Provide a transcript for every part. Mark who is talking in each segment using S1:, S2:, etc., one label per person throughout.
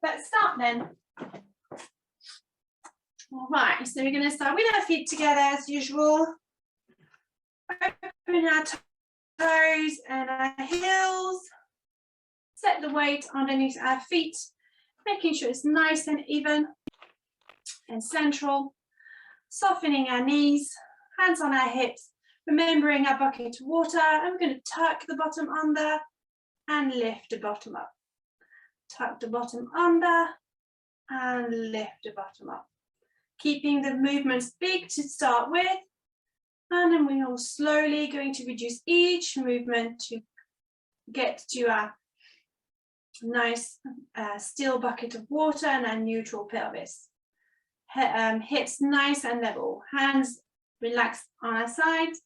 S1: let's start then. All right, so we're going to start with our feet together as usual. Open our toes and our heels. Set the weight underneath our feet, making sure it's nice and even and central. Softening our knees, hands on our hips, remembering our bucket of water, and we're going to tuck the bottom under and lift the bottom up. Tuck the bottom under and lift the bottom up. Keeping the movements big to start with, and then we are slowly going to reduce each movement to get to our nice still bucket of water and our neutral pelvis. Hips nice and level, hands relaxed on our sides.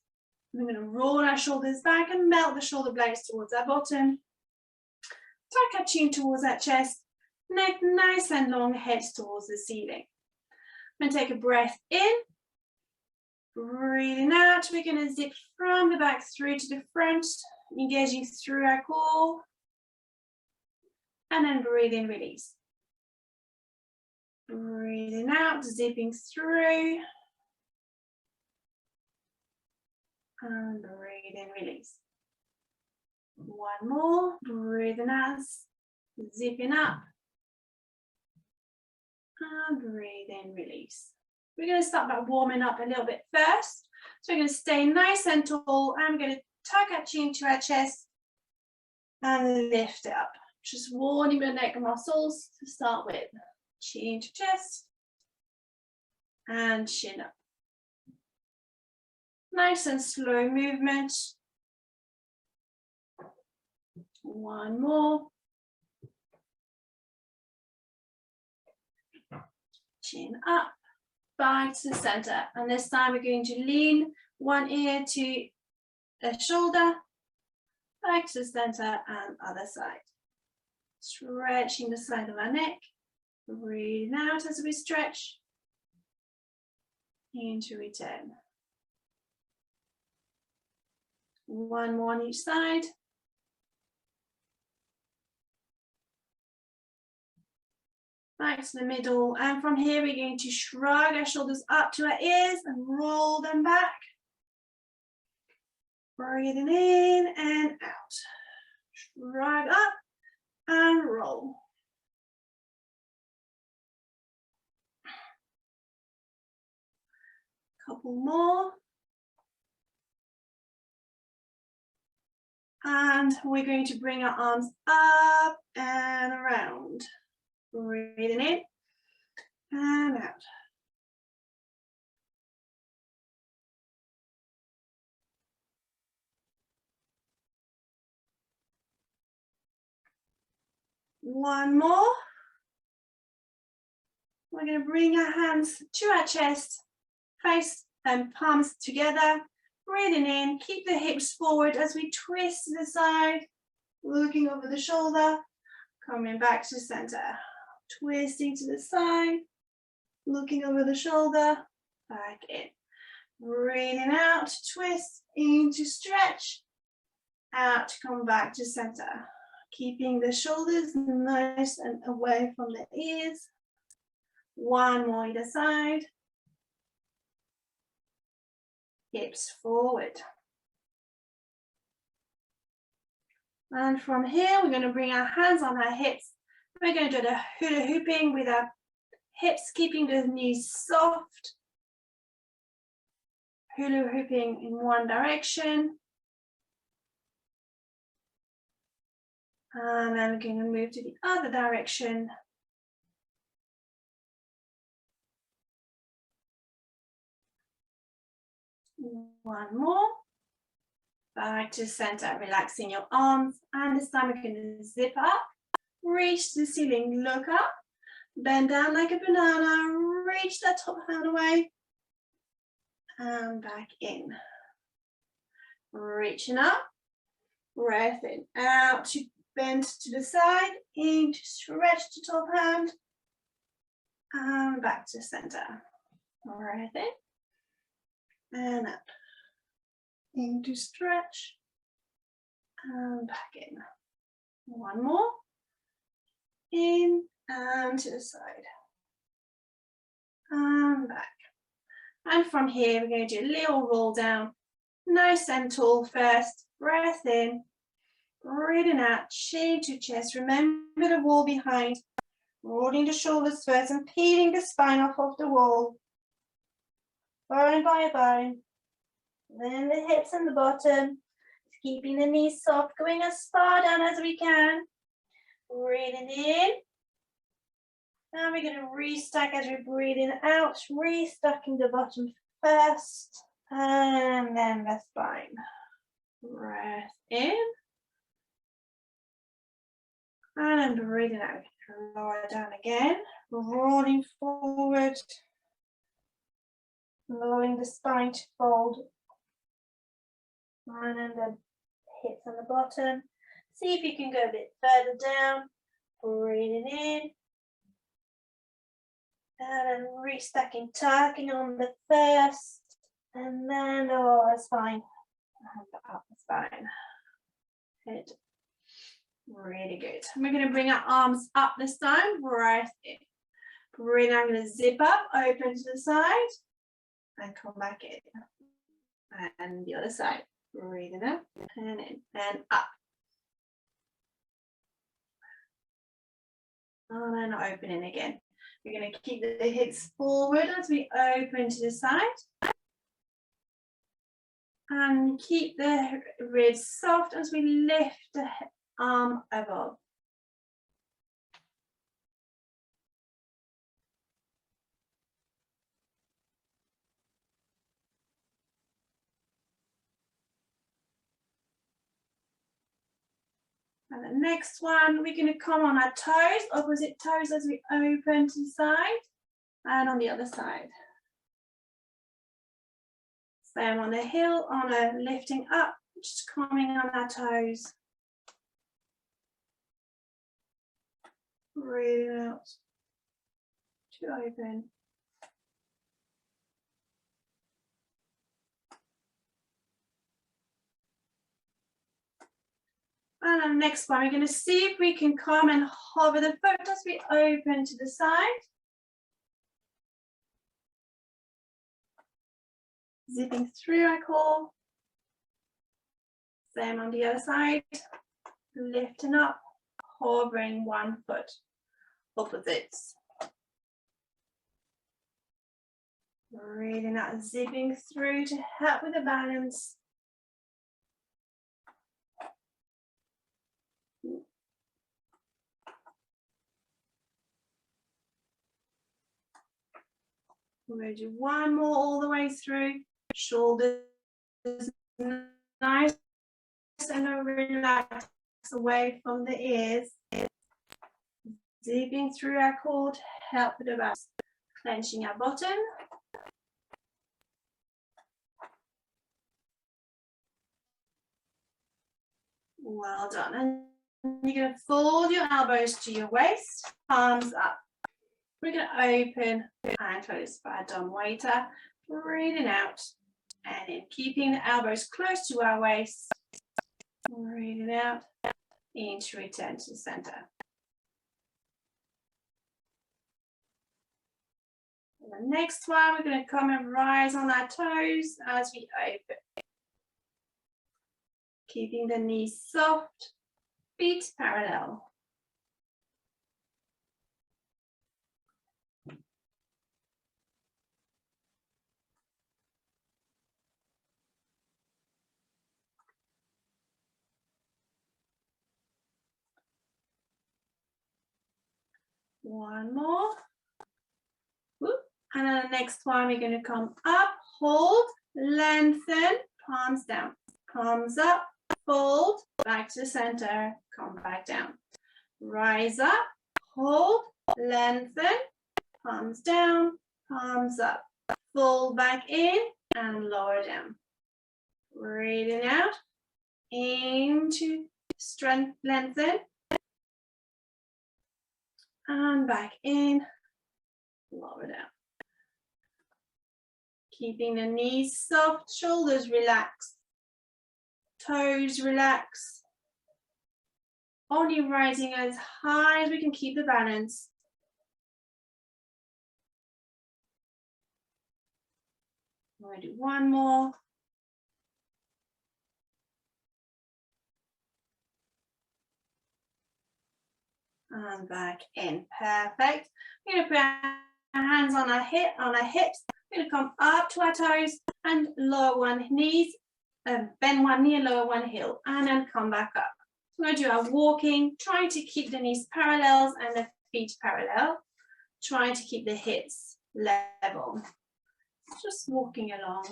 S1: We're going to roll our shoulders back and melt the shoulder blades towards our bottom. Tuck our chin towards our chest, neck nice and long, head towards the ceiling. I'm going to take a breath in, breathing out. We're going to zip from the back through to the front, engaging through our core, and then breathe in, release. Breathing out, zipping through, and breathe in, release. One more, breathing out, zipping up, and breathe in, release. We're going to start by warming up a little bit first. So we're going to stay nice and tall. I'm going to tuck our chin to our chest and lift it up. Just warming the neck muscles to start with. Chin to chest and chin up. Nice and slow movement. One more. Chin up, back to the center. And this time we're going to lean one ear to the shoulder, back to the center and other side. Stretching the side of our neck. Breathe out as we stretch. Into return. One more on each side. Back to the middle, and from here we're going to shrug our shoulders up to our ears and roll them back. Breathing in and out. Shrug up and roll. Couple more. And we're going to bring our arms up and around. Breathing in and out. One more. We're going to bring our hands to our chest, face and palms together. Breathing in, keep the hips forward as we twist to the side, looking over the shoulder, coming back to center. Twisting to the side, looking over the shoulder, back in. Breathing out, twist, into stretch, out, come back to center. Keeping the shoulders nice and away from the ears. One more either side. Hips forward. And from here, we're going to bring our hands on our hips. We're going to do the hula hooping with our hips, keeping the knees soft. Hula hooping in one direction. And then we're going to move to the other direction. One more. Back to center, relaxing your arms. And this time we're going to zip up. Reach the ceiling, look up, bend down like a banana, reach that top hand away, and back in. Reaching up, breath in, out to bend to the side, in to stretch the top hand, and back to center. Breath in, and up, in to stretch, and back in. One more. In and to the side, and back. And from here, we're going to do a little roll down, nice and tall first, breath in, breathing out, chin to chest, remember the wall behind, rolling the shoulders first and peeling the spine off of the wall, bone by bone, then the hips and the bottom, keeping the knees soft, going as far down as we can, breathing in, and we're going to restack as we're breathing out, restacking the bottom first, and then the spine. Breath in, and then breathing out. Lower down again, rolling forward, lowering the spine to fold, and then the hips on the bottom. See if you can go a bit further down, breathing in, and then restacking, tucking on the first, and then the lower spine, and the upper spine. Good. Really good. And we're going to bring our arms up this time, breath in. Breathe, I'm going to zip up, open to the side, and come back in. And the other side, breathing up, and in, and up. And then opening again. We're going to keep the hips forward as we open to the side. And keep the ribs soft as we lift the arm above. And the next one, we're going to come on our toes, opposite toes as we open to the side, and on the other side. Same on the heel, on a lifting up, just coming on our toes. Breathe out to open. And the next one, we're going to see if we can come and hover the foot as we open to the side. Zipping through our core. Same on the other side. Lifting up, hovering one foot. Opposites. Breathing out, zipping through to help with the balance. We're going to do one more all the way through. Shoulders nice and relax away from the ears. Zipping through our core to help with the balance. Clenching our bottom. Well done. And you're going to fold your elbows to your waist, palms up. We're going to open and close for our dumb waiter. Breathing out and in, keeping the elbows close to our waist. Breathing out, in to return to the center. And the next one, we're going to come and rise on our toes as we open. Keeping the knees soft, feet parallel. One more. Whoop. And then the next one, we're going to come up, hold, lengthen, palms down. Palms up, fold, back to the center, come back down. Rise up, hold, lengthen, palms down, palms up. Fold back in and lower down. Breathing out, into strength, lengthen. And back in, lower down. Keeping the knees soft, shoulders relaxed, toes relaxed. Only rising as high as we can keep the balance. I'm going to do one more. And back in. Perfect. We're going to put our hands on our hips. We're going to come up to our toes and lower one knees, bend one knee and lower one heel, and then come back up. So we're going to do our walking, trying to keep the knees parallel and the feet parallel, trying to keep the hips level. Just walking along.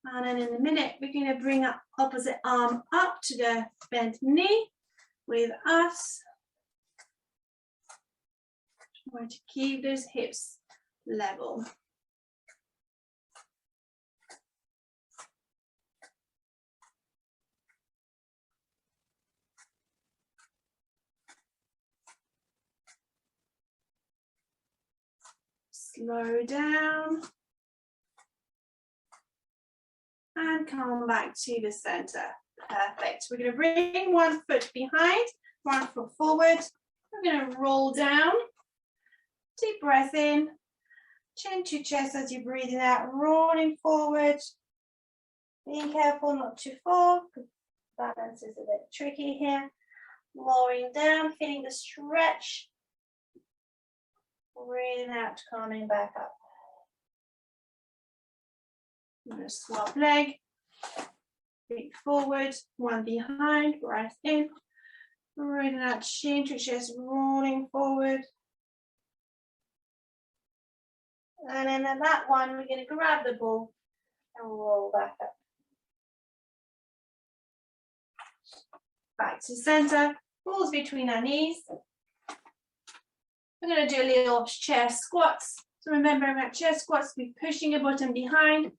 S1: And then in a minute, we're going to bring up opposite arm up to the bent knee with us. Try to keep those hips level. Slow down. And come back to the center. Perfect. We're going to bring one foot behind, one foot forward. We're going to roll down. Deep breath in. Chin to chest as you're breathing out, rolling forward. Being careful not to fall, because balance is a bit tricky here. Lowering down, feeling the stretch. Breathing out, coming back up. I'm going to swap leg, feet forward, one behind, breath in, breathing out, chin to chest, rolling forward. And then at that one, we're going to grab the ball and roll back up. Back to center, balls between our knees. We're going to do a little chair squats. So remember, our chair squats, we're pushing your bottom behind.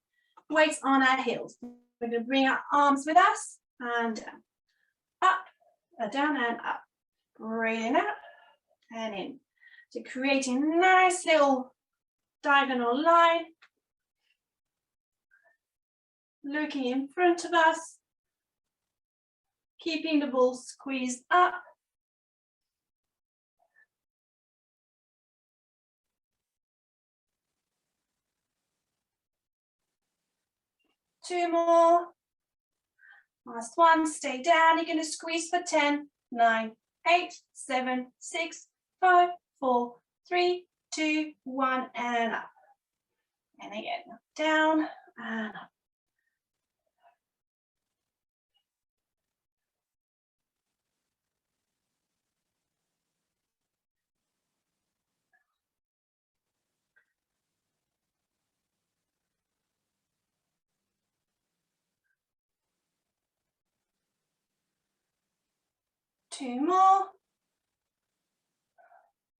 S1: Weights on our heels. We're going to bring our arms with us and down and up. Breathing out and in. So creating a nice little diagonal line. Looking in front of us. Keeping the ball squeezed up. Two more. Last one, stay down. You're going to squeeze for 10, 9, 8, 7, 6, 5, 4, 3, 2, 1, and up. And again, down and up. Two more.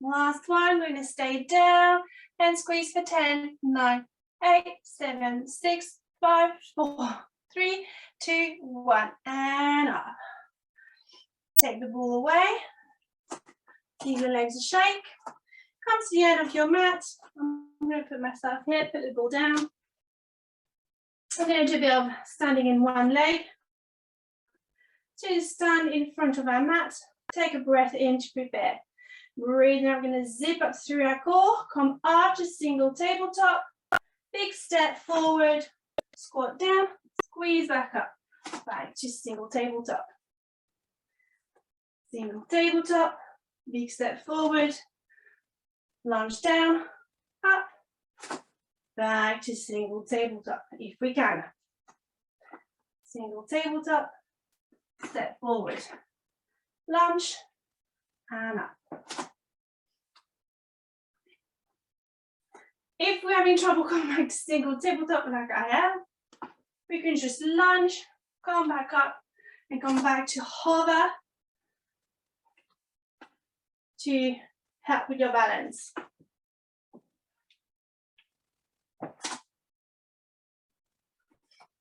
S1: Last one, we're going to stay down and squeeze for 10, 9, 8, 7, 6, 5, 4, 3, 2, 1, and up. Take the ball away. Give your legs a shake. Come to the end of your mat. I'm going to put myself here, put the ball down. I'm going to do a bit of standing in one leg. So stand in front of our mat. Take a breath in to prepare. Breathe out, we're going to zip up through our core. Come up to single tabletop. Big step forward. Squat down. Squeeze back up. Back to single tabletop. Single tabletop. Big step forward. Lunge down. Up. Back to single tabletop if we can. Single tabletop. Step forward. Lunge. And up. If we're having trouble coming back to single tabletop like I am, we can just lunge, come back up, and come back to hover to help with your balance.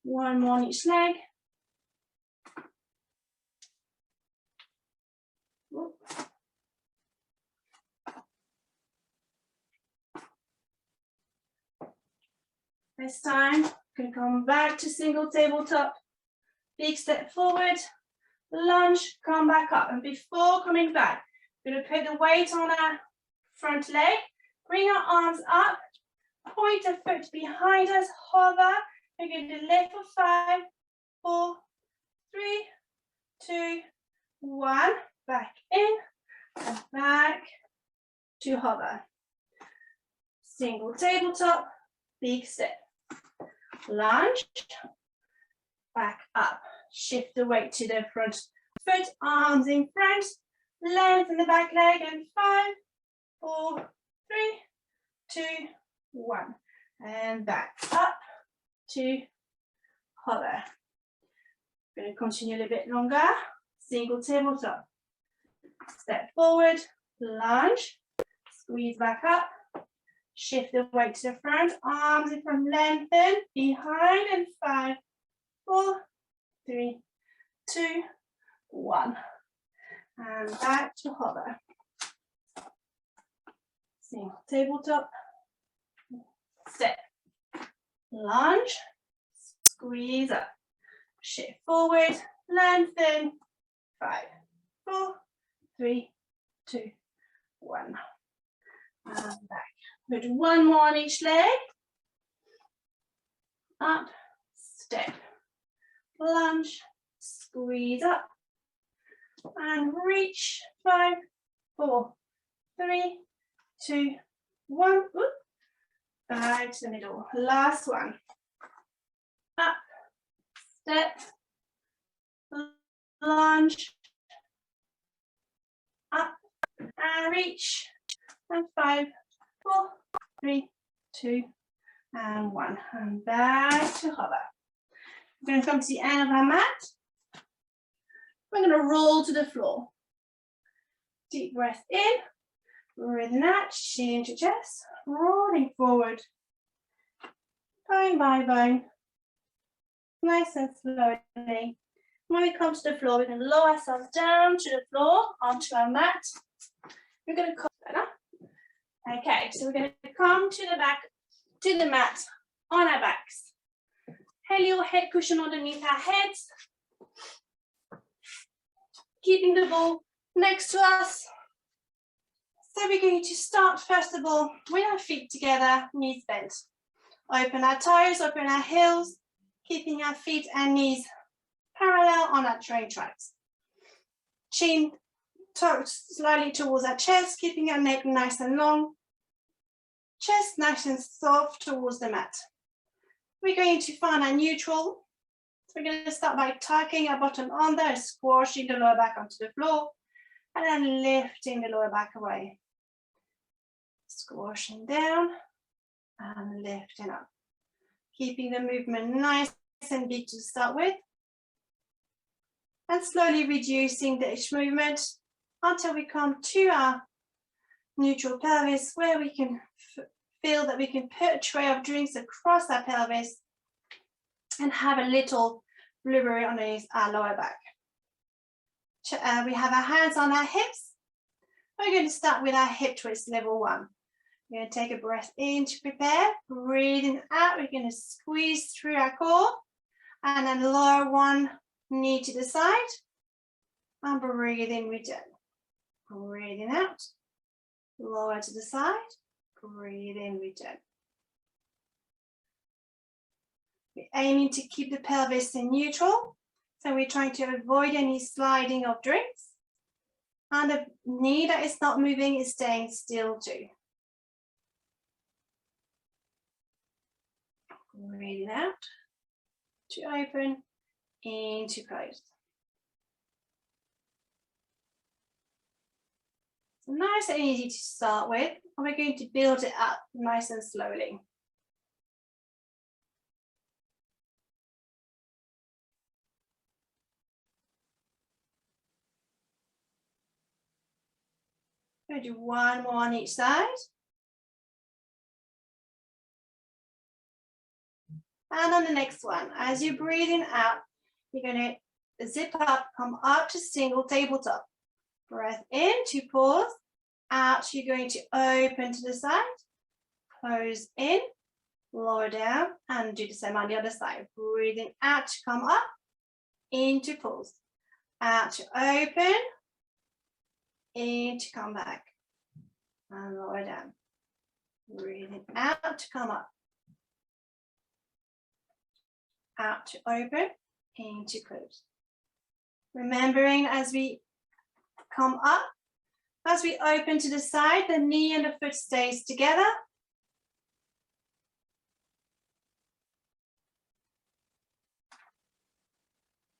S1: One more on each leg. This time, you can come back to single tabletop, Big step forward, lunge, come back up. And before coming back, we're going to put the weight on our front leg, bring our arms up, point the foot behind us, hover. We're going to lift for 5, 4, 3, 2, 1. Back in and back to hover. Single tabletop, big step. Lunge, back up. Shift the weight to the front foot, arms in front, lengthen the back leg, and 5, 4, 3, 2, 1. And back up to hover. Going to continue a little bit longer. Single tabletop. Step forward, lunge, squeeze back up, shift the weight to the front, arms in front, lengthen, behind, and 5, 4, 3, 2, 1. And back to hover. Single tabletop, step, lunge, squeeze up, shift forward, lengthen, 5, 4, 3, 2, 1. And back. We'll do one more on each leg. Up, step, lunge, squeeze up, and reach. 5, 4, 3, 2, 1. Oop. Back to the middle. Last one. Up, step, lunge, up, and reach. And 5, 4, 3, 2, and 1. And back to hover. We're going to come to the end of our mat. We're going to roll to the floor. Deep breath in, breathing out, chin to chest, rolling forward, bone by bone, nice and slowly. When we come to the floor, we can lower ourselves down to the floor, onto our mat. We're going to come better. Okay, so we're going to come to the back, to the mat, on our backs. Helio head cushion underneath our heads. Keeping the ball next to us. So we're going to start, first of all, with our feet together, knees bent. Open our toes, open our heels, keeping our feet and knees parallel on our train tracks. Chin slightly towards our chest, keeping our neck nice and long. Chest nice and soft towards the mat. We're going to find our neutral. So we're going to start by tucking our bottom under and squashing the lower back onto the floor, and then lifting the lower back away. Squashing down and lifting up. Keeping the movement nice and big to start with. And slowly reducing the each movement until we come to our neutral pelvis, where we can feel that we can put a tray of drinks across our pelvis and have a little blueberry underneath our lower back. We have our hands on our hips. We're going to start with our hip twist, level 1. We're going to take a breath in to prepare. Breathing out, we're going to squeeze through our core and then lower one knee to the side. And breathing, return. Breathing out, lower to the side. Breathe in, return. We're aiming to keep the pelvis in neutral. So we're trying to avoid any sliding of drinks. And the knee that is not moving is staying still too. Breathing out, to open, in to close. So nice and easy to start with, and we're going to build it up nice and slowly. We're going to do one more on each side. And on the next one, as you're breathing out, you're going to zip up, come up to single tabletop. Breath in to pause. Out, you're going to open to the side. Close in, lower down, and do the same on the other side. Breathing out to come up. into pause, out to open, in to come back, and lower down. Breathing out to come up, out to open, in to close. Remembering as we come up, as we open to the side, the knee and the foot stays together.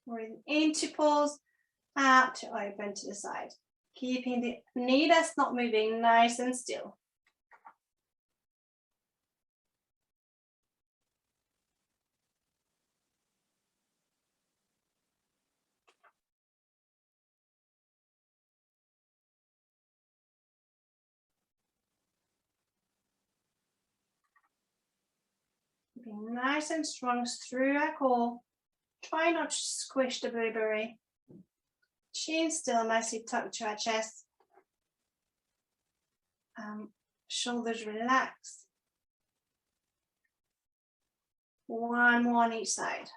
S1: Breathing into pause, out to open to the side. Keeping the knee that's not moving nice and still. Keeping nice and strong through our core. Try not to squish the blueberry. Chin still nicely tucked to our chest. Shoulders relaxed. One more on each side.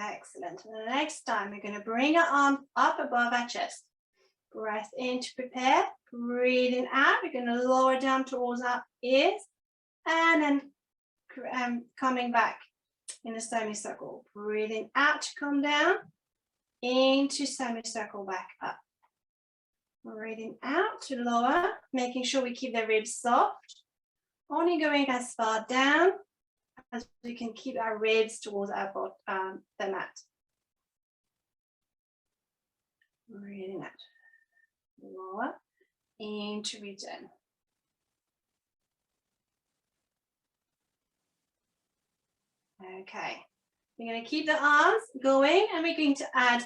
S1: Excellent. And the next time, we're going to bring our arm up above our chest. Breath in to prepare. Breathing out. We're going to lower down towards our ears. And then coming back in a semicircle. Breathing out to come down. Into semicircle back up. Breathing out to lower. Making sure we keep the ribs soft. Only going as far down as we can keep our ribs towards our the mat. Breathing out. Lower. Into return. Okay. We're going to keep the arms going and we're going to add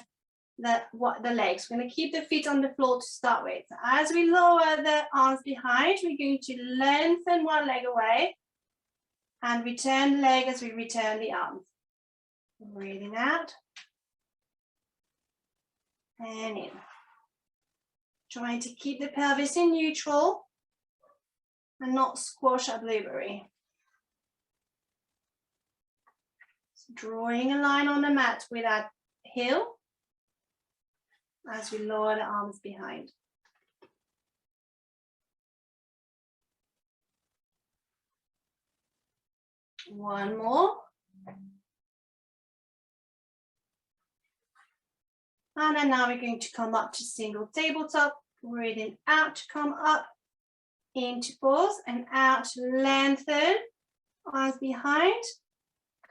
S1: the legs. We're going to keep the feet on the floor to start with. So as we lower the arms behind, we're going to lengthen one leg away and return the leg as we return the arms. Breathing out and in. Trying to keep the pelvis in neutral and not squash our blueberry. So drawing a line on the mat with our heel as we lower the arms behind. One more. And then now we're going to come up to single tabletop, breathing out to come up, into pause, and out to lengthen, arms behind,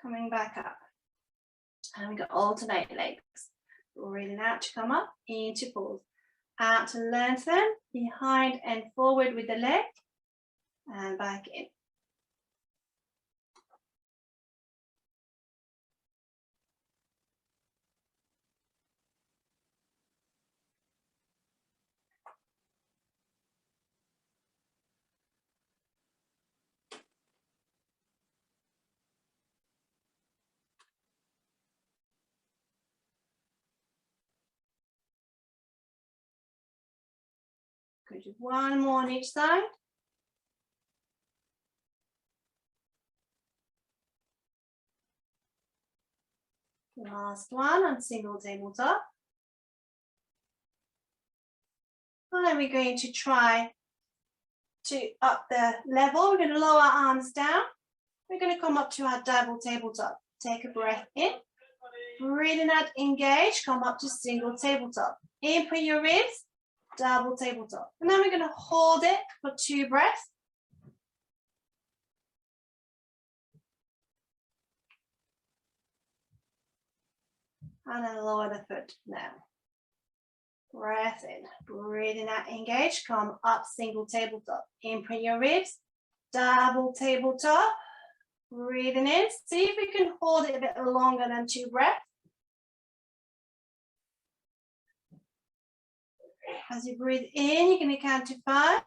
S1: coming back up. And we got alternate legs. Breathing out to come up, into pause, out to lengthen, behind and forward with the leg, and back in. Good. One more on each side. Last one on single tabletop. And then we're going to try to up the level. We're going to lower our arms down. We're going to come up to our double tabletop. Take a breath in. Breathing out, engage. Come up to single tabletop. In for your ribs. Double tabletop. And then we're going to hold it for 2 breaths. And then lower the foot now. Breath in. Breathing out, engage. Come up, single tabletop. Imprint your ribs. Double tabletop. Breathing in. See if we can hold it a bit longer than 2 breaths. As you breathe in, you're going to count to 5.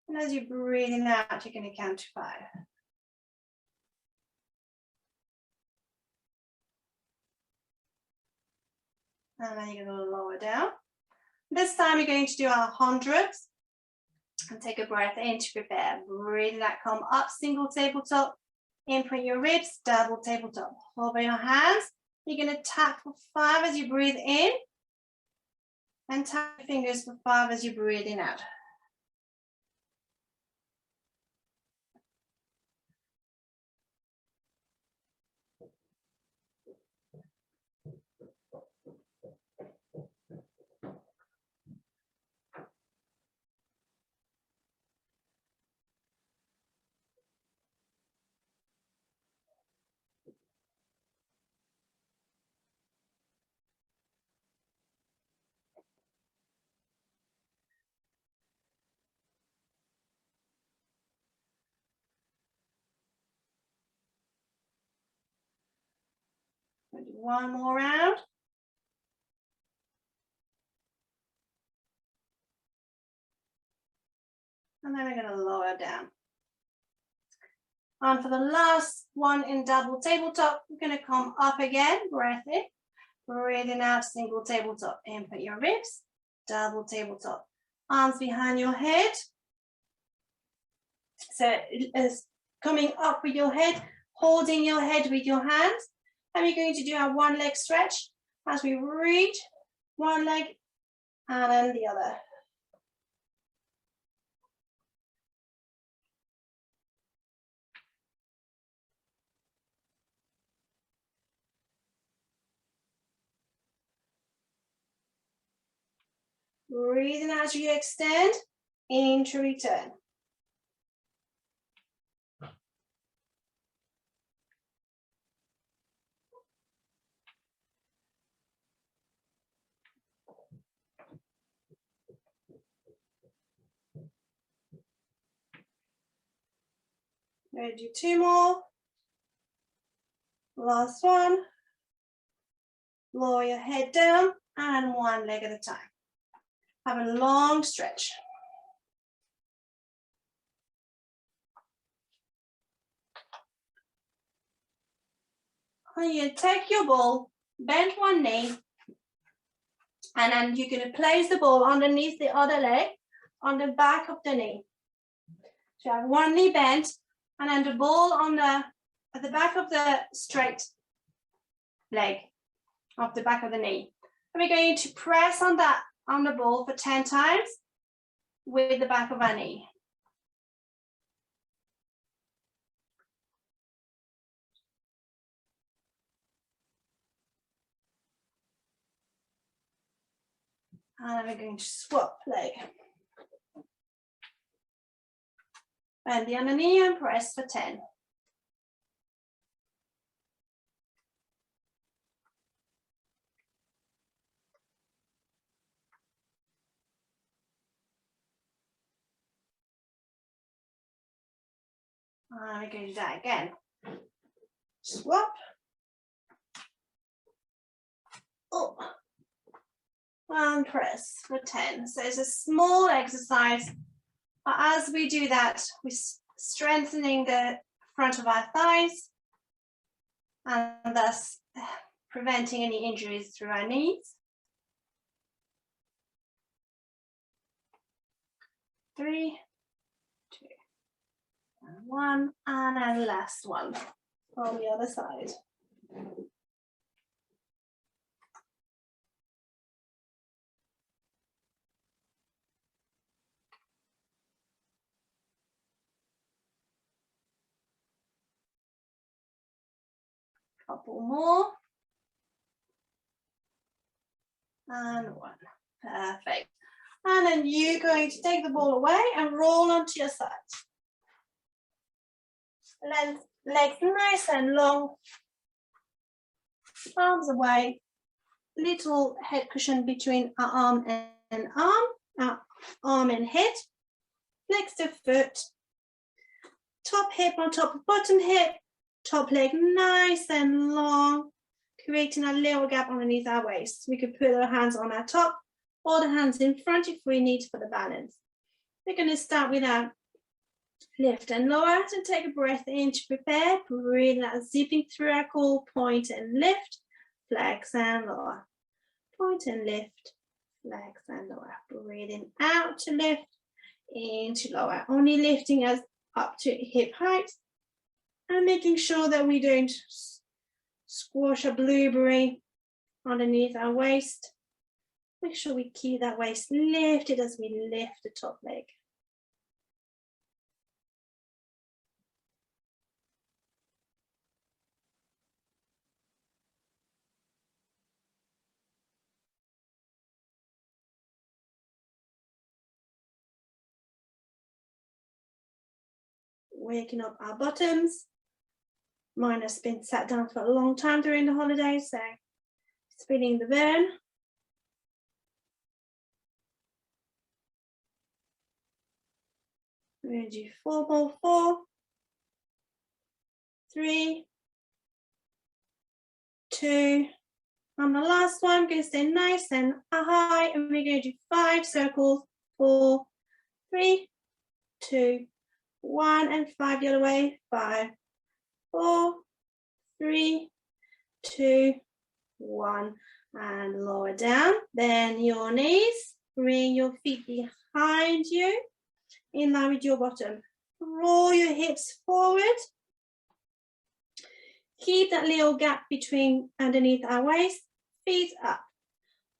S1: And as you're breathing out, you're going to count to 5. And then you're going to lower down. This time you're going to do our hundreds. And take a breath in to prepare. Breathe that, come up, single tabletop. Imprint your ribs, double tabletop. Hover your hands. You're going to tap for 5 as you breathe in. And tap your fingers for 5 as you breathe in out. We'll do one more round. And then we're going to lower down. And for the last one in double tabletop, we're going to come up again, breath in, breathing out, single tabletop. Input your ribs, double tabletop. Arms behind your head. So it is coming up with your head, holding your head with your hands. And we're going to do our one leg stretch as we reach one leg and then the other. Breathing as you extend, into return. We're going to do 2 more. Last one. Lower your head down and one leg at a time. Have a long stretch. And you take your ball, bend one knee, and then you're going to place the ball underneath the other leg on the back of the knee. So you have one knee bent, and then the ball on at the back of the straight leg, off the back of the knee. And we're going to press on the ball for 10 times with the back of our knee. And we're going to swap leg. Bend the other knee and press for 10. And we're going to do that again. Swap. Up. And press for 10. So it's a small exercise. But as we do that, we're strengthening the front of our thighs and thus preventing any injuries through our knees. 3, 2, and 1, and then last one on the other side. Couple more. And 1. Perfect. And then you're going to take the ball away and roll onto your side. Legs nice and long. Arms away. Little head cushion between our arm and arm and head. Next to foot. Top hip on top of bottom hip. Top leg nice and long, creating a little gap underneath our waist. We could put our hands on our top or the hands in front if we need for the balance. We're going to start with our lift and lower, and take a breath in to prepare. Breathe out, zipping through our core, point and lift, flex and lower. point and lift, flex and lower. Breathing out to lift, into lower. Only lifting us up to hip height and making sure that we don't squash a blueberry underneath our waist. Make sure we keep that waist lifted as we lift the top leg. Waking up our bottoms. Mine has been sat down for a long time during the holidays, so it's feeling the burn. We're going to do 4 more, 4, 3, 2, on the last one, I'm going to stay nice and high, and we're going to do 5 circles, 4, 3, 2, 1, and 5 the other way, 5, 4, 3, 2, 1, and lower down. Then your knees, bring your feet behind you, in line with your bottom. Roll your hips forward. Keep that little gap between underneath our waist, feet up.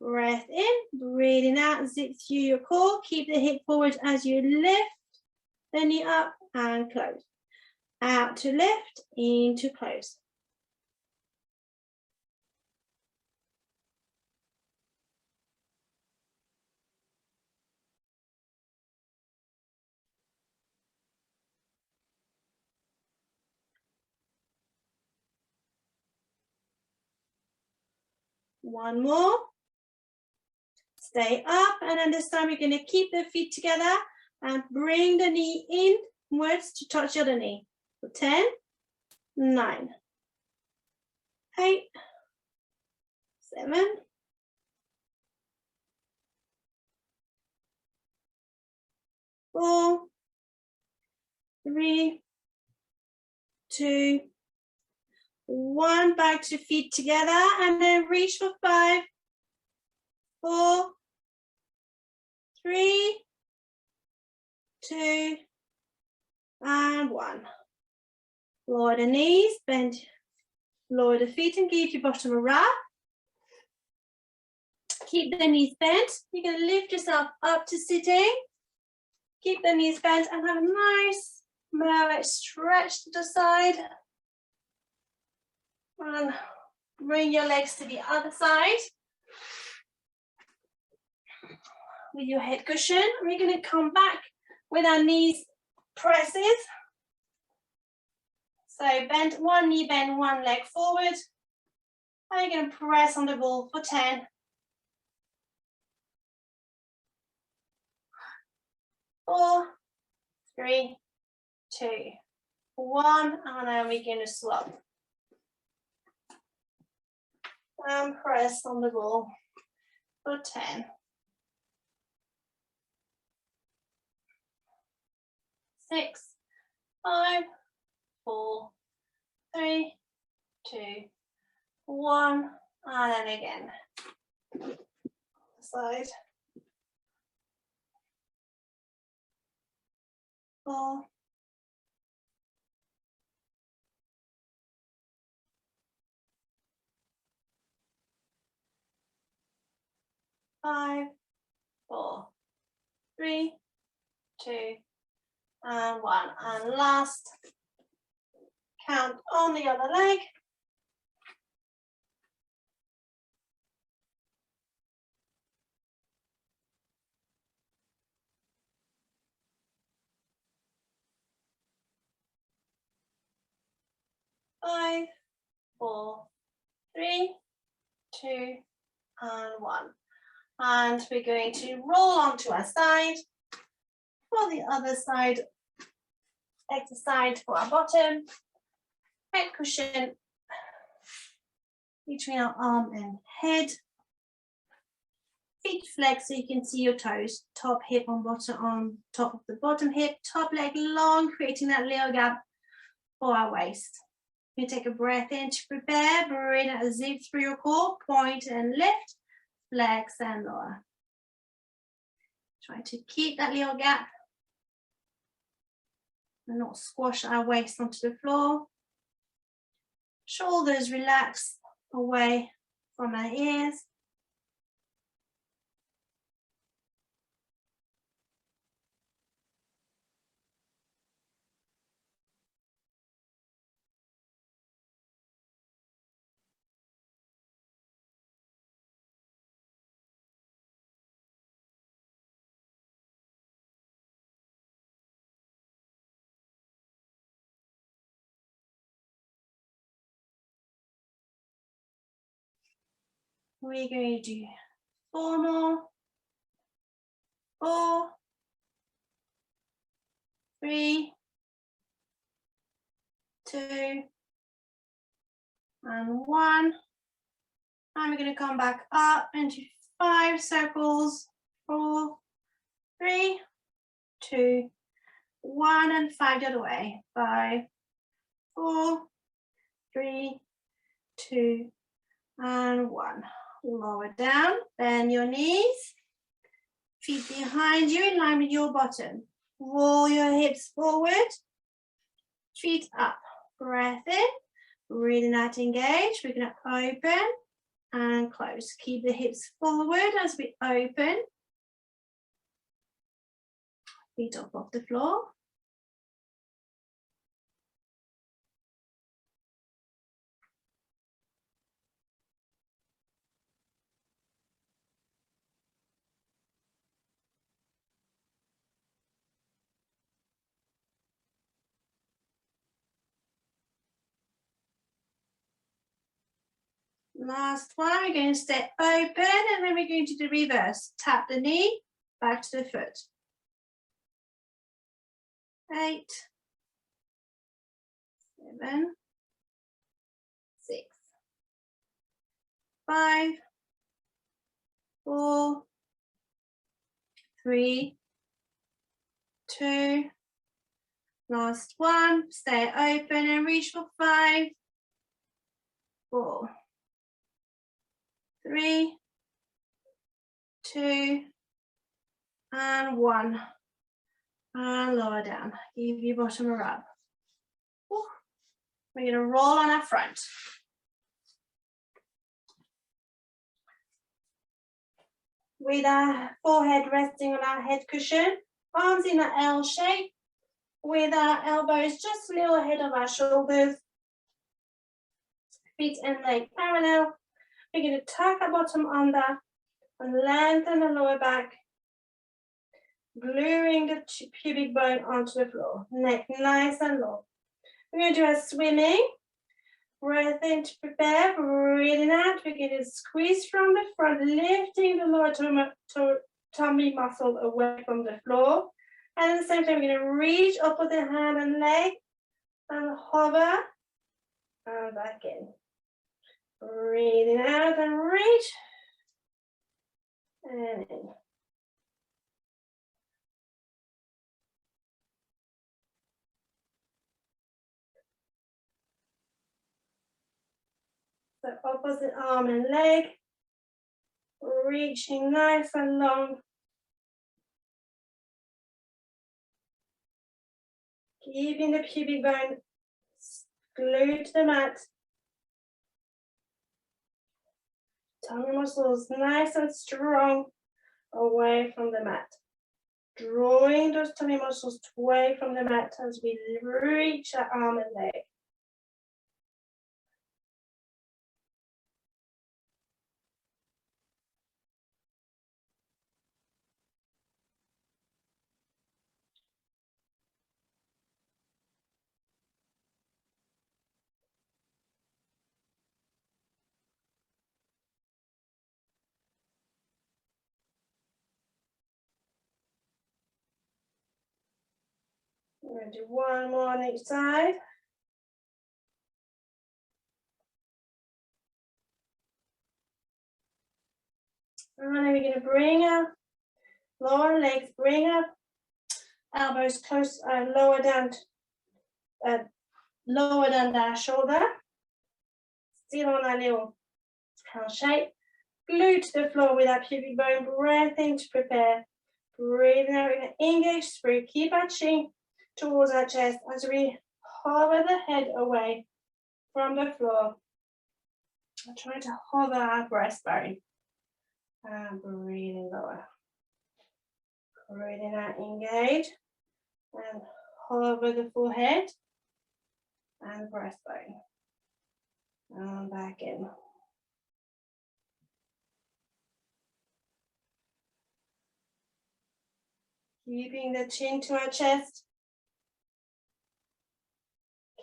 S1: Breath in, breathing out, zip through your core. Keep the hip forward as you lift, the knee up and close. Out to lift, into close. One more. Stay up, and then this time you're going to keep the feet together and bring the knee inwards to touch the other knee. So 10, 9, 8, 7, 4, 3, 2, 1. Back to feet together, and then reach for 5, 4, 3, 2, and 1. Lower the knees, bend, lower the feet, and give your bottom a wrap. Keep the knees bent. You're going to lift yourself up to sitting. Keep the knees bent and have a nice lower stretch to the side. And bring your legs to the other side. With your head cushion, we're going to come back with our knees presses. So bend one knee, bend one leg forward. And you're going to press on the ball for 10. 4, 3, 2, 1, and then we're going to swap. And press on the ball for 10. 6, 5, 4, 3, 2, 1, and then again. Side. 4, 5, 4, 3, 2, and 1. And last count on the other leg. 5, 4, 3, 2, and 1. And we're going to roll onto our side. For the other side, exercise for our bottom. Head cushion between our arm and head. Feet flex so you can see your toes. Top hip on bottom, on top of the bottom hip. Top leg long, creating that little gap for our waist. You take a breath in to prepare. Breathe out, zip through your core. Point and lift. flex and lower. Try to keep that little gap and not squash our waist onto the floor. Shoulders relax away from our ears. We're going to do 4 more. 4, 3, 2, and 1. And we're going to come back up into 5 circles. 4, 3, 2, 1, and 5 the other way. 5, 4, 3, 2, and 1. Lower down, bend your knees, feet behind you in line with your bottom. Roll your hips forward, feet up. Breath in, breathing out, engage. We're going to open and close. Keep the hips forward as we open. Feet up off the floor. Last one, we're going to stay open and then we're going to do the reverse. Tap the knee, back to the foot. 8, 7, 6, 5, 4, 3, 2, last one, stay open and reach for 5, 4, 3, 2, and 1. And lower down. Give your bottom a rub. We're going to roll on our front. With our forehead resting on our head cushion, arms in an L shape, with our elbows just a little ahead of our shoulders, feet and leg parallel. We're going to tuck our bottom under and lengthen the lower back, gluing the pubic bone onto the floor. Neck nice and long. We're going to do a swimming. Breath in to prepare, breathing out. We're going to squeeze from the front, lifting the lower tummy muscle away from the floor. And at the same time, we're going to reach up with the hand and leg and hover and back in. Breathing out and reach and in. So opposite arm and leg, reaching nice and long. Keeping the pubic bone glued to the mat. Tummy muscles nice and strong away from the mat. Drawing those tummy muscles away from the mat as we reach our arm and leg. We're going to do one more on each side. And then we're going to bring our lower legs, bring our elbows close, lower down our shoulder. Still on our little L shape.
S2: glued to the floor with our pubic bone, breath in to prepare. Breathing out, we're going to engage through, keep our chin towards our chest as we hover the head away from the floor. I'm trying to hover our breastbone. And breathing lower. Breathing out, engage. And hover the forehead and breastbone. And back in. Keeping the chin to our chest.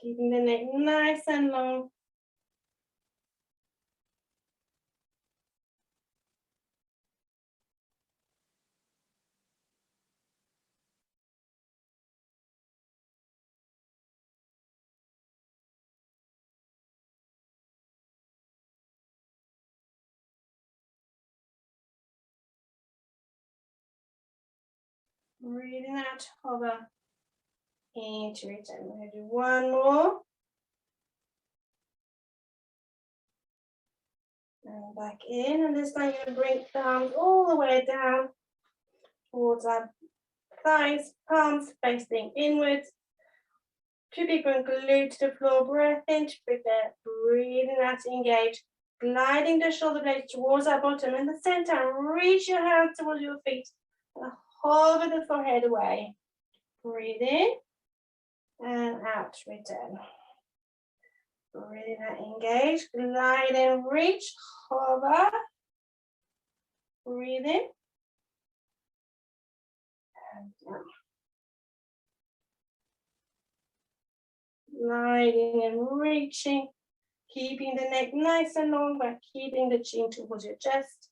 S2: Keeping the neck nice and long. Breathing out, hover into return. We're going to do one more. And back in, and this time you're going to bring the arms all the way down towards our thighs, palms facing inwards. Pubic bone glued to the floor, breath in to prepare, breathing out to engage, gliding the shoulder blades towards our bottom and the center, reach your hands towards your feet, and hover the forehead away. Breathe in, and out, return. Breathing out, engage, glide and reach, hover, breathe in, and down. Gliding and reaching, keeping the neck nice and long, but keeping the chin towards your chest.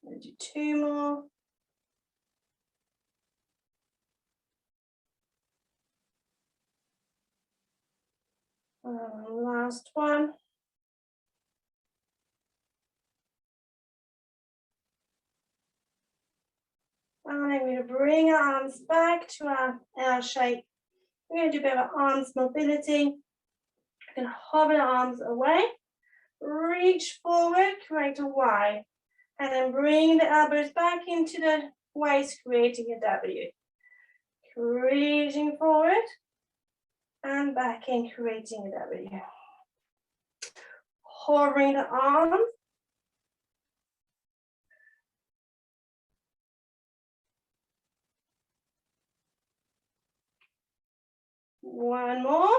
S2: We'll do two more. Last one. And I'm going to bring our arms back to our L shape. We're going to do a bit of arms mobility. We're going to hover the arms away, reach forward, create a Y, and then bring the elbows back into the waist, creating a W. Reaching forward and back in, creating a W. Hovering the arms. One more.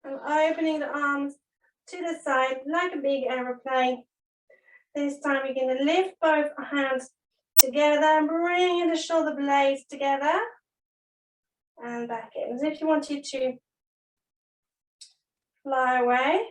S2: And opening the arms to the side like a big aeroplane. This time we're going to lift both hands together, bringing the shoulder blades together and back in. As if you wanted to fly away.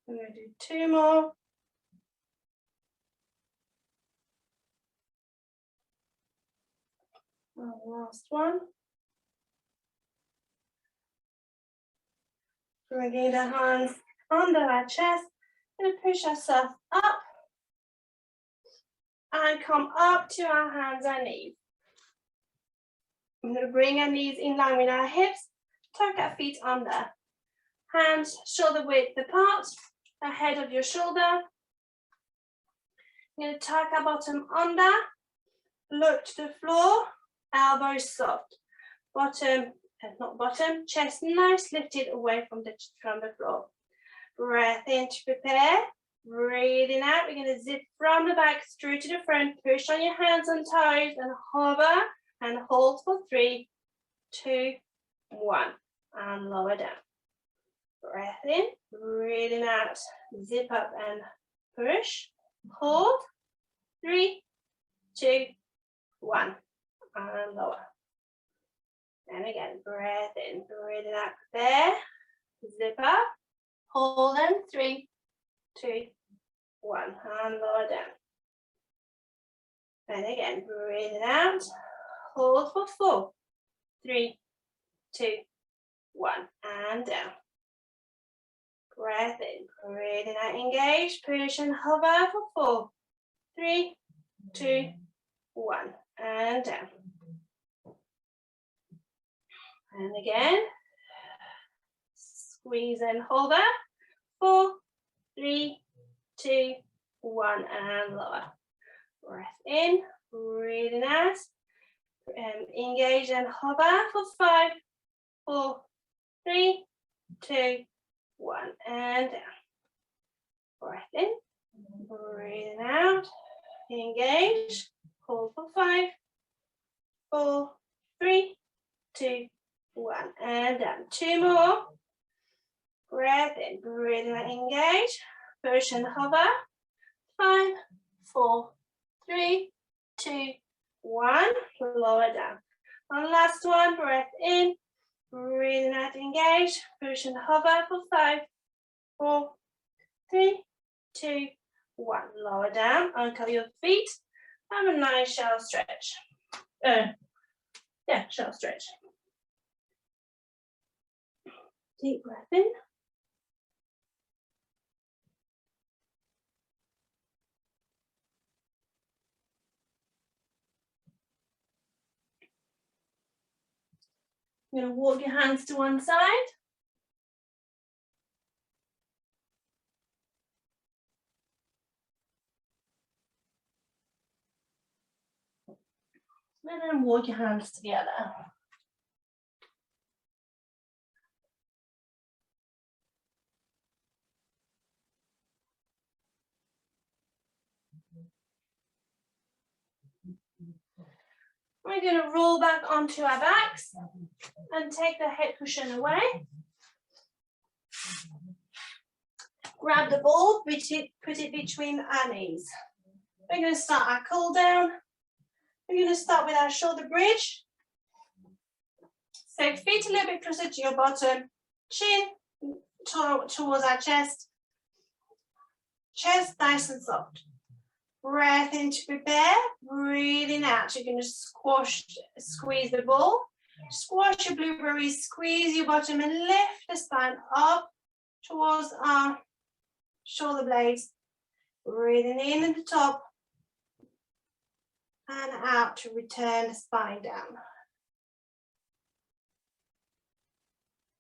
S2: I'm going to do two more. And last one. Bringing the hands under our chest. Going to push ourselves up and come up to our hands and knees. I'm going to bring our knees in line with our hips, tuck our feet under. Hands shoulder width apart, ahead of your shoulder. I'm going to tuck our bottom under, look to the floor, elbows soft. Chest nice lifted away from the floor. Breath in to prepare. Breathing out, we're going to zip from the back through to the front. Push on your hands and toes and hover and hold for 3, 2, 1. And lower down. Breath in, breathing out, zip up and push, hold, 3, 2, 1, and lower. And again, breath in, breathing out there, zip up, hold in, 3, 2, 1, and lower down. And again, breathing out, hold for 4, 3, 2, 1, and down. Breath in, breathing out, engage, push and hover for 4, 3, 2, 1, and down. And again, squeeze and hover, 4, 3, 2, 1, and lower. Breath in, breathing out, engage and hover for 5, 4, 3, 2, 1, and down. Breath in, breathing out, engage, hold for 5, 4, 3, 2, 1, and down. 2 more. Breath in, breathing out, engage, push and hover, 5, 4, 3, 2, 1, lower down. And last one, breath in, breathing out, engage, push and hover for 5, 4, 3, 2, 1, lower down, uncover your feet, have a nice shell stretch. Shell stretch. Deep breath in. You're going to walk your hands to one side. And then walk your hands together. We're going to roll back onto our backs and take the head cushion away. Grab the ball, put it between our knees. We're going to start our cool down. We're going to start with our shoulder bridge. So feet a little bit closer to your bottom, chin towards our chest. Chest nice and soft. Breath in to prepare, breathing out. You're going to squeeze the ball. Squash your blueberries, squeeze your bottom and lift the spine up towards our shoulder blades. Breathing in at the top and out to return the spine down.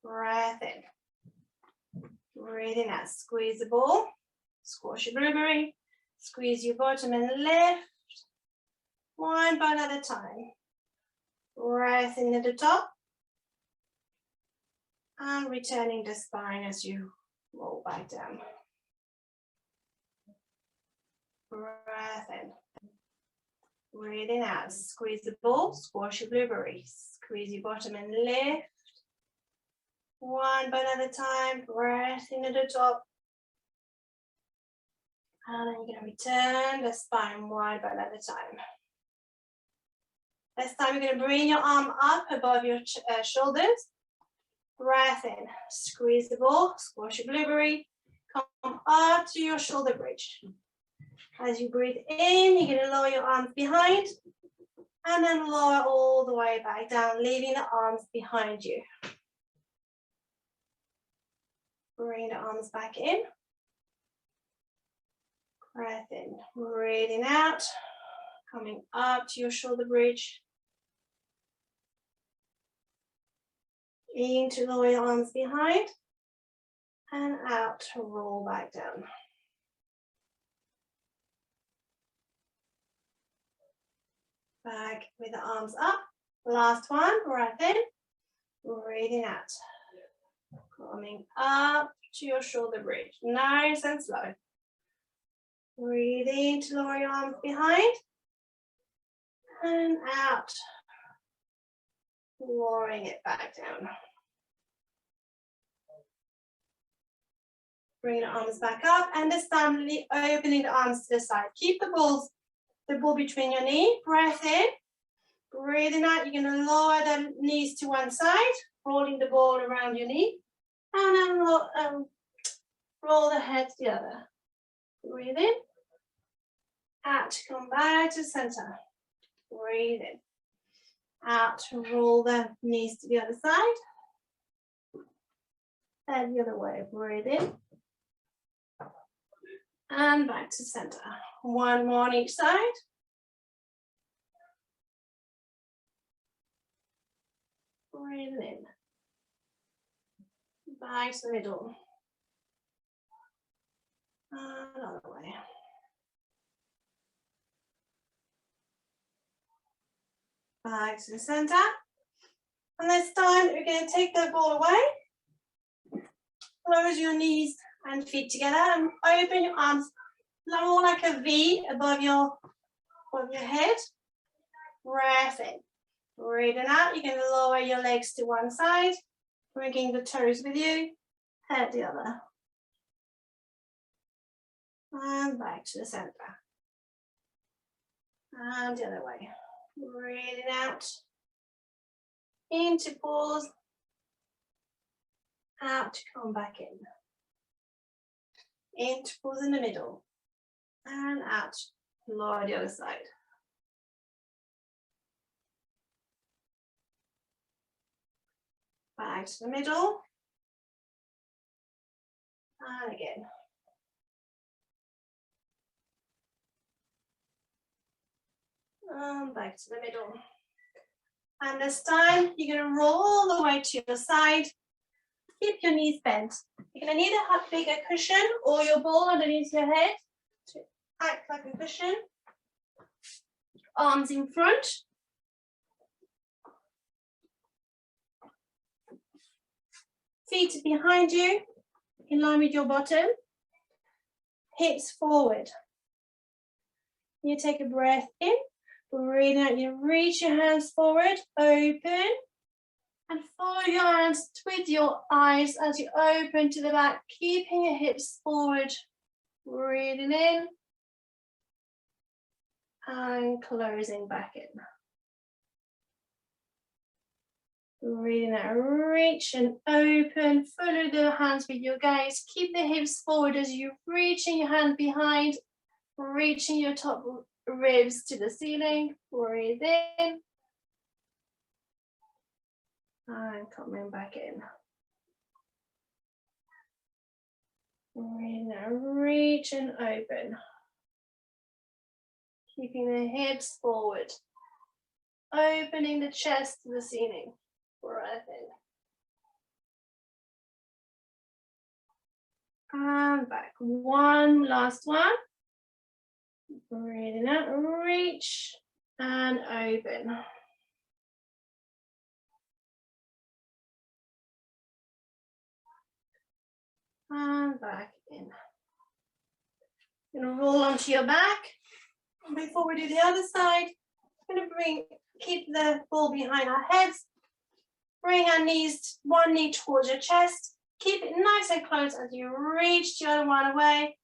S2: Breath in. Breathing out, squeeze the ball, squash your blueberry, squeeze your bottom and lift, one bone at a time. Breath in at the top and returning the spine as you roll back down. Breath in. Breathing out, squeeze the ball, squash your blueberry, squeeze your bottom and lift. One bone at a time, breath in at the top. And then you're going to return the spine one bone at a time. This time you're going to bring your arm up above your shoulders. Breath in, squeeze the ball, squash your blueberry, come up to your shoulder bridge. As you breathe in, you're going to lower your arms behind and then lower all the way back down, leaving the arms behind you. Bring the arms back in. Breath in, breathing out, coming up to your shoulder bridge. In to lower your arms behind and out to roll back down. Back with the arms up. Last one, breath in, breathing out. Coming up to your shoulder bridge, nice and slow. Breathe in to lower your arms behind and out, lowering it back down. Bring the arms back up, and this time opening the arms to the side. Keep the ball between your knee. Breath in. Breathing out, you're going to lower the knees to one side, rolling the ball around your knee, and then roll the head to the other. Breathe in. Out, come back to center. Breathe in. Out, roll the knees to the other side. And the other way, breathe in. And back to center. One more on each side. Breathe in. Back to the middle. Another way. Back to the center. And this time we're going to take the ball away. Close your knees and feet together and open your arms more like a V above your head. Breath in. Breathing out, you can lower your legs to one side, bringing the toes with you, head the other. And back to the center. And the other way. Breathing out. Into pause. Out to come back in. Into pause in the middle. And out. Lower the other side. Back to the middle. And again. And back to the middle. And this time, you're going to roll all the way to your side. Keep your knees bent. You're going to need a bigger cushion or your ball underneath your head to act like a cushion. Arms in front. Feet behind you, in line with your bottom. Hips forward. You take a breath in. Breathe out, you reach your hands forward, open, and follow your hands with your eyes as you open to the back, keeping your hips forward. Breathing in, and closing back in. Breathing out, reach and open, follow the hands with your gaze, keep the hips forward as you reaching your hand behind, reaching your top ribs to the ceiling. Breathe in and coming back in. Breathe out, reach and open. Keeping the hips forward. Opening the chest to the ceiling. Breath in. And back. One last one. Breathing out, reach and open. And back in. You're going to roll onto your back. And before we do the other side, I'm going to keep the ball behind our heads. Bring our knees, one knee towards your chest. Keep it nice and close as you reach the other one away.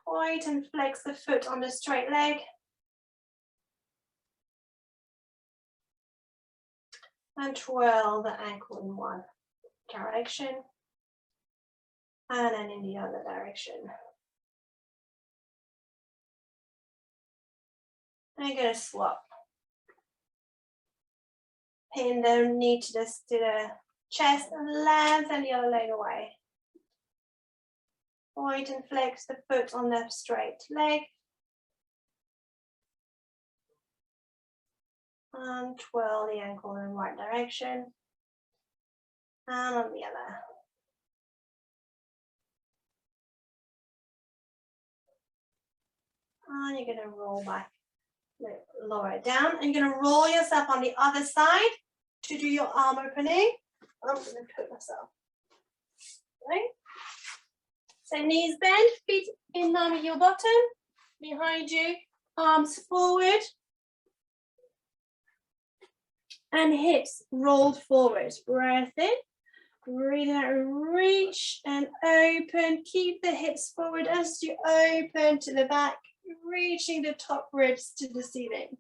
S2: Point and flex the foot on the straight leg. And twirl the ankle in one direction. And then in the other direction. I'm going to swap. Pin the knee to the chest and lengthen the other leg away. Point and flex the foot on the straight leg. And twirl the ankle in the right direction. And on the other. And you're going to roll back, lower it down. And you're going to roll yourself on the other side to do your arm opening. I'm going to put myself. Right? So knees bent, feet in line with your bottom, behind you, arms forward, and hips rolled forward. Breath in,
S1: Breathe out, reach and open. Keep the hips forward as you open to the back, reaching the top ribs to the ceiling.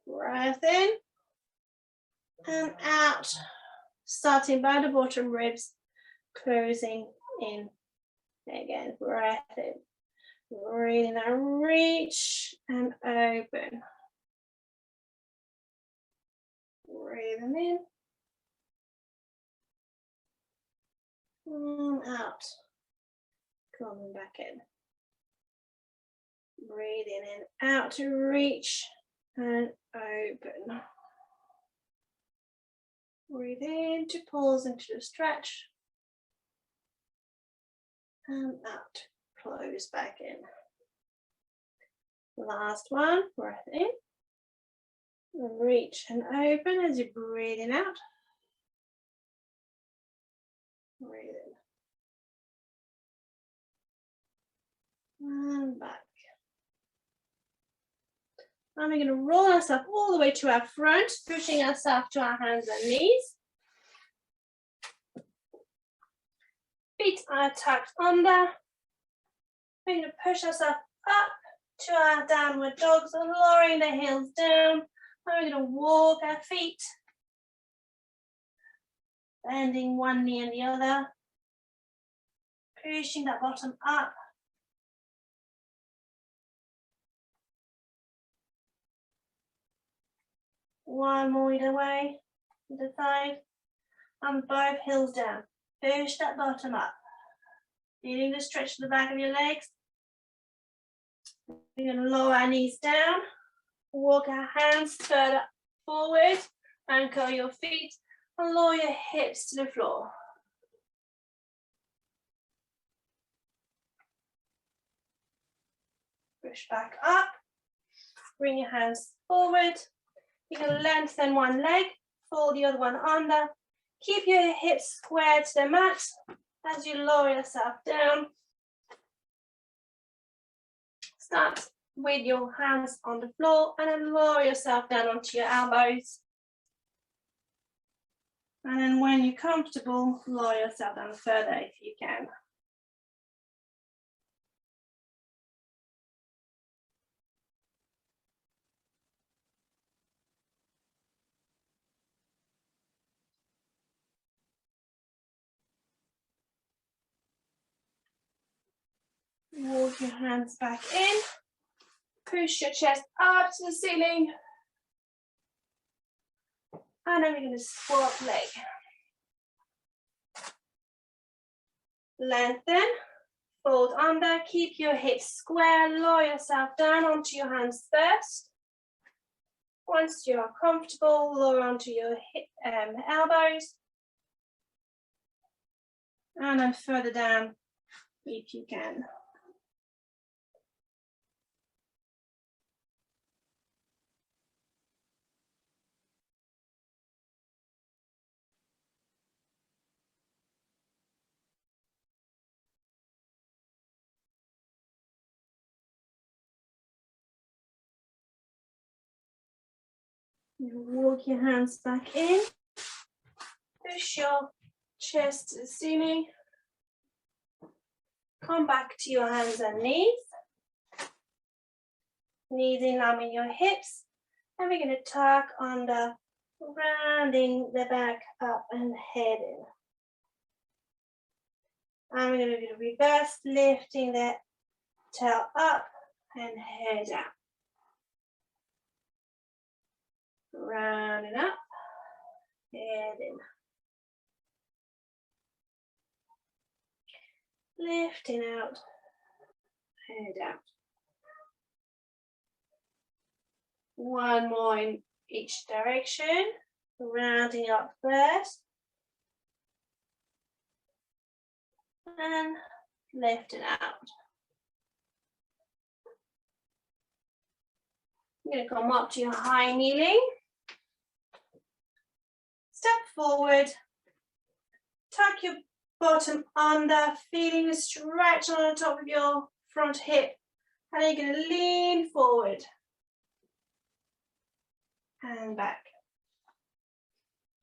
S1: Breath in and out. Starting by the bottom ribs, closing in again. Breath in. Breathing out, reach and open. Breathing in. And out. Coming back in. Breathing in, out to reach and open. Breathe in to pause into a stretch. And out. Close back in. Last one, breath in. Reach and open as you're breathing out. Breathe in. And back. And we're going to roll ourselves all the way to our front, pushing ourselves to our hands and knees. Feet are tucked under. We're going to push ourselves up to our downward dog, so lowering the heels down. And we're going to walk our feet, bending one knee and the other, pushing that bottom up. One more either way, either side, and both heels down. Push that bottom up. Feeling the stretch to the back of your legs. We're going to lower our knees down, walk our hands further forward, anchor your feet, and lower your hips to the floor. Push back up, bring your hands forward. You can lengthen one leg, fold the other one under. Keep your hips squared to the mat as you lower yourself down. Start with your hands on the floor and then lower yourself down onto your elbows. And then when you're comfortable, lower yourself down further if you can. Walk your hands back in. Push your chest up to the ceiling. And then we're going to swap leg. Lengthen, fold under, keep your hips square, lower yourself down onto your hands first. Once you are comfortable, lower onto your elbows. And then further down if you can. You walk your hands back in. Push your chest to the ceiling. Come back to your hands and knees. Knees in line with your hips. And we're going to tuck under, rounding the back up and head in. And we're going to do the reverse, lifting the tail up and head out. Rounding up, head in. Lifting out, head out. One more in each direction, rounding up first. And lifting out. You're going to come up to your high kneeling. Step forward. Tuck your bottom under, feeling the stretch on the top of your front hip. And then you're going to lean forward. And back.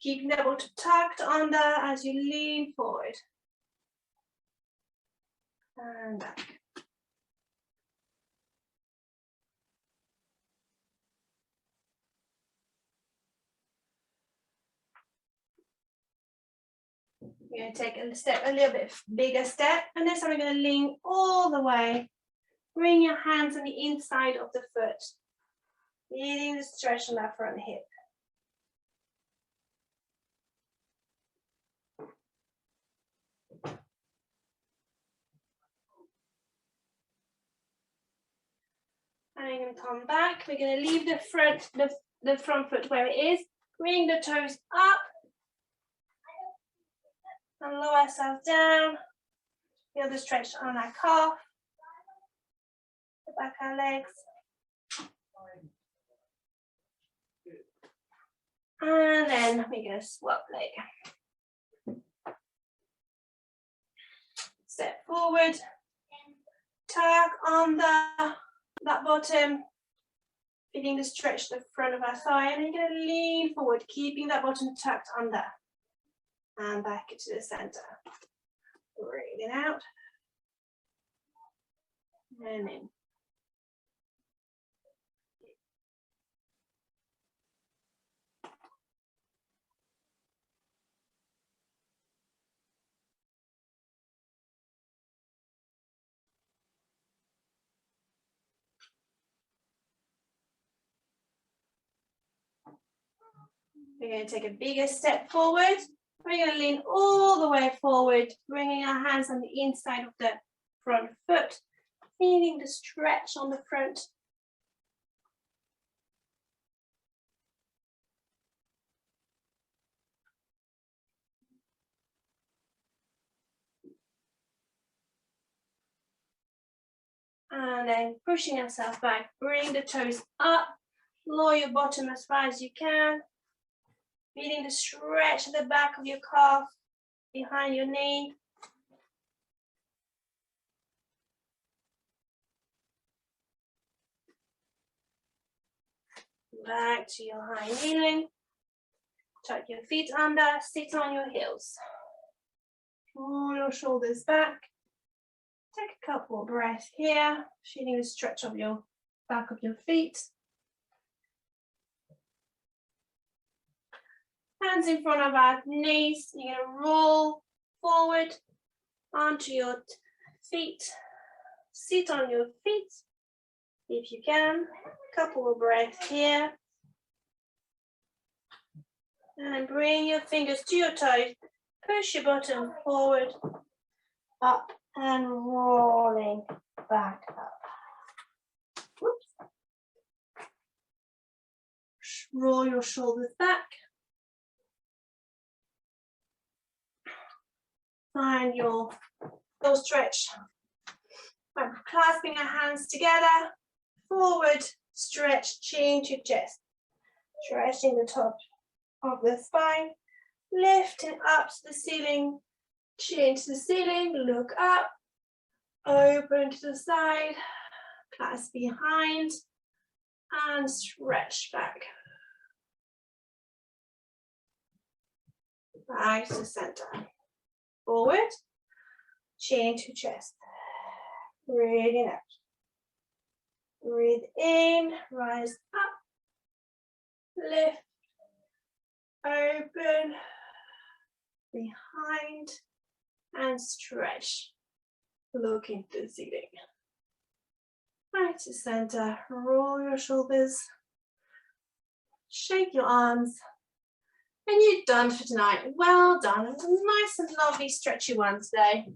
S1: Keeping the bottom tucked under as you lean forward. And back. We're going to take a little bit bigger step, and this time we're going to lean all the way. Bring your hands on the inside of the foot, feeling the stretch on that front hip. And I'm going to come back. We're going to leave the front foot where it is. Bring the toes up and lower ourselves down. Feel the stretch on our calf, the back of our legs. And then we're going to swap leg. Step forward, tuck on that bottom, feeling the stretch the front of our thigh, and then you're going to lean forward, keeping that bottom tucked under. And back into the center. Breathing out. And in. We're going to take a bigger step forward. We're going to lean all the way forward, bringing our hands on the inside of the front foot, feeling the stretch on the front. And then pushing yourself back, bring the toes up, lower your bottom as far as you can, feeling the stretch at the back of your calf, behind your knee. Back to your high kneeling. Tuck your feet under, sit on your heels. Pull your shoulders back. Take a couple of breaths here, feeling the stretch of your back of your feet. Hands in front of our knees. You're going to roll forward onto your feet. Sit on your feet if you can. Couple of breaths here. And bring your fingers to your toes. Push your bottom forward, up, and rolling back up. Whoops. Roll your shoulders back. Find your stretch. By clasping our hands together, forward, stretch, chin to chest. Stretching the top of the spine, lifting up to the ceiling, chin to the ceiling, look up, open to the side, clasp behind, and stretch back. Back to center. Forward, chin to chest. Breathing out. Breathe in, rise up, lift, open, behind, and stretch. Look into the ceiling. Back to center, roll your shoulders, shake your arms, and you're done for tonight. Well done. It was a nice and lovely stretchy one today.